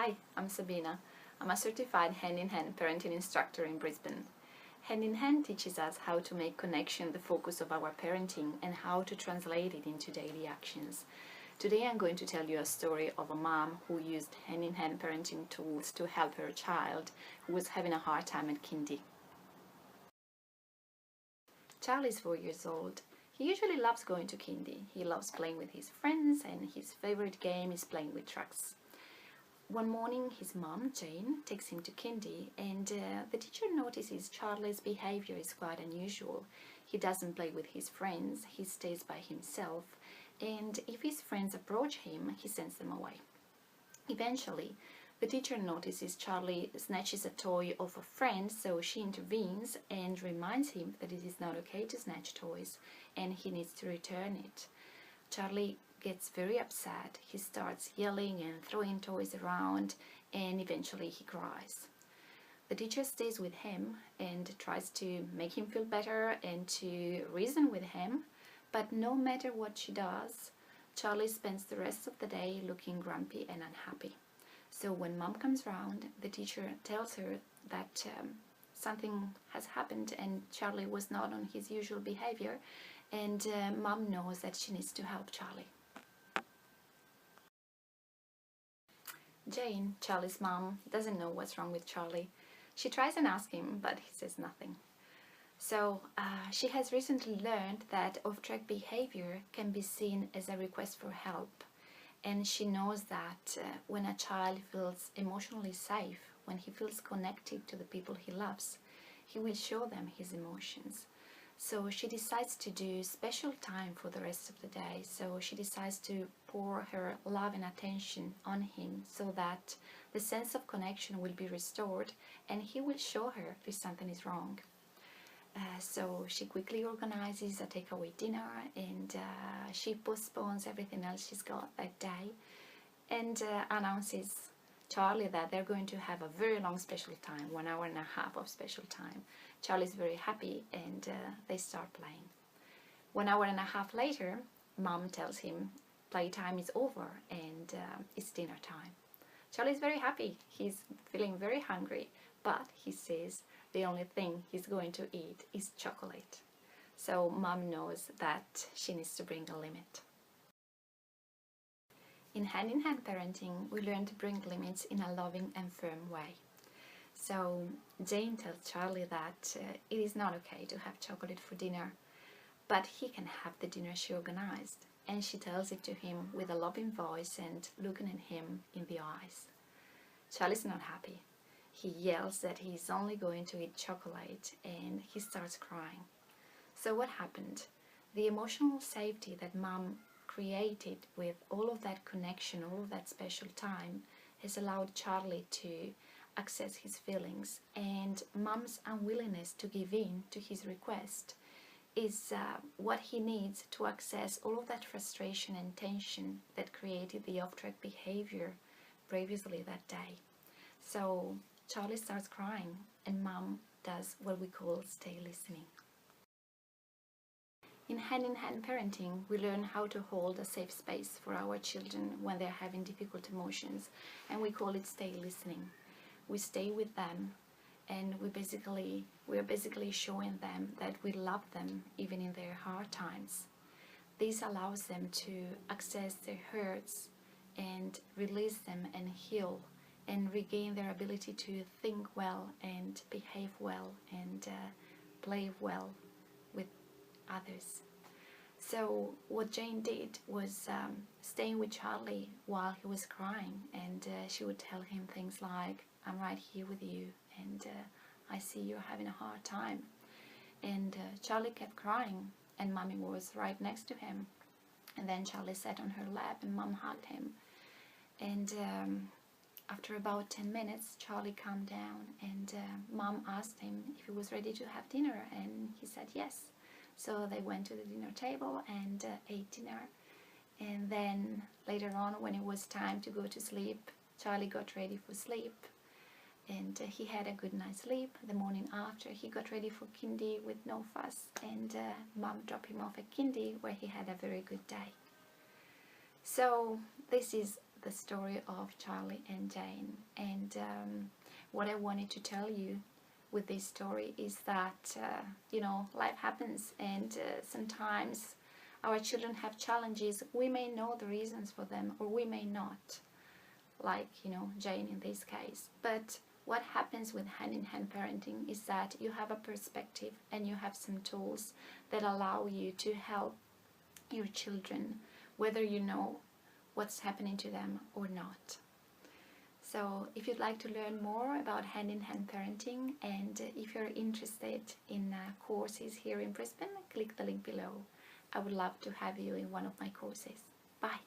Hi, I'm Sabina. I'm a certified hand-in-hand parenting instructor in Brisbane. Hand-in-hand teaches us how to make connection the focus of our parenting and how to translate it into daily actions. Today I'm going to tell you a story of a mom who used hand-in-hand parenting tools to help her child who was having a hard time at kindy. Charlie is 4 years old. He usually loves going to kindy. He loves playing with his friends and his favorite game is playing with trucks. One morning his mom, Jane, takes him to kindy and the teacher notices Charlie's behavior is quite unusual. He doesn't play with his friends, he stays by himself, and if his friends approach him, he sends them away. Eventually, the teacher notices Charlie snatches a toy off a friend, so she intervenes and reminds him that it is not okay to snatch toys and he needs to return it. Charlie gets very upset. He starts yelling and throwing toys around and eventually he cries. The teacher stays with him and tries to make him feel better and to reason with him, but no matter what she does, Charlie spends the rest of the day looking grumpy and unhappy. So when mom comes round, the teacher tells her that something has happened and Charlie was not on his usual behavior, and mom knows that she needs to help Charlie. Jane, Charlie's mom, doesn't know what's wrong with Charlie. She tries and asks him, but he says nothing. So she has recently learned that off-track behavior can be seen as a request for help. And she knows that when a child feels emotionally safe, when he feels connected to the people he loves, he will show them his emotions. So she decides to do special time for the rest of the day. So she decides to pour her love and attention on him so that the sense of connection will be restored and he will show her if something is wrong. So she quickly organizes a takeaway dinner and she postpones everything else she's got that day and announces Charlie that they're going to have a very long special time, 1 hour and a half of special time. Charlie's very happy and they start playing. 1 hour and a half later, mom tells him playtime is over and it's dinner time. Charlie's very happy, he's feeling very hungry, but he says the only thing he's going to eat is chocolate. So mom knows that she needs to bring a limit. In hand-in-hand parenting, we learn to bring limits in a loving and firm way. So Jane tells Charlie that it is not okay to have chocolate for dinner, but he can have the dinner she organized, and she tells it to him with a loving voice and looking at him in the eyes. Charlie's not happy. He yells that he's only going to eat chocolate and he starts crying. So what happened? The emotional safety that mom created with all of that connection, all of that special time, has allowed Charlie to access his feelings, and mom's unwillingness to give in to his request is what he needs to access all of that frustration and tension that created the off-track behavior previously that day. So Charlie starts crying and mom does what we call stay listening. In hand-in-hand parenting, we learn how to hold a safe space for our children when they're having difficult emotions, and we call it stay listening. We stay with them and we're basically showing them that we love them even in their hard times. This allows them to access their hurts and release them and heal and regain their ability to think well and behave well and play well with others. So what Jane did was staying with Charlie while he was crying, and she would tell him things like, I'm right here with you and I see you're having a hard time. And Charlie kept crying and mommy was right next to him, and then Charlie sat on her lap and mom hugged him, and after about 10 minutes, Charlie calmed down and mom asked him if he was ready to have dinner, and he said yes. So they went to the dinner table and ate dinner. And then later on, when it was time to go to sleep, Charlie got ready for sleep and he had a good night's sleep. The morning after, he got ready for kindy with no fuss, and mom dropped him off at kindy where he had a very good day. So this is the story of Charlie and Jane. And what I wanted to tell you with this story is that, you know, life happens, and sometimes our children have challenges. We may know the reasons for them, or we may not, like, you know, Jane in this case. But what happens with hand-in-hand parenting is that you have a perspective and you have some tools that allow you to help your children, whether you know what's happening to them or not. So if you'd like to learn more about hand-in-hand parenting, and if you're interested in courses here in Brisbane, click the link below. I would love to have you in one of my courses. Bye.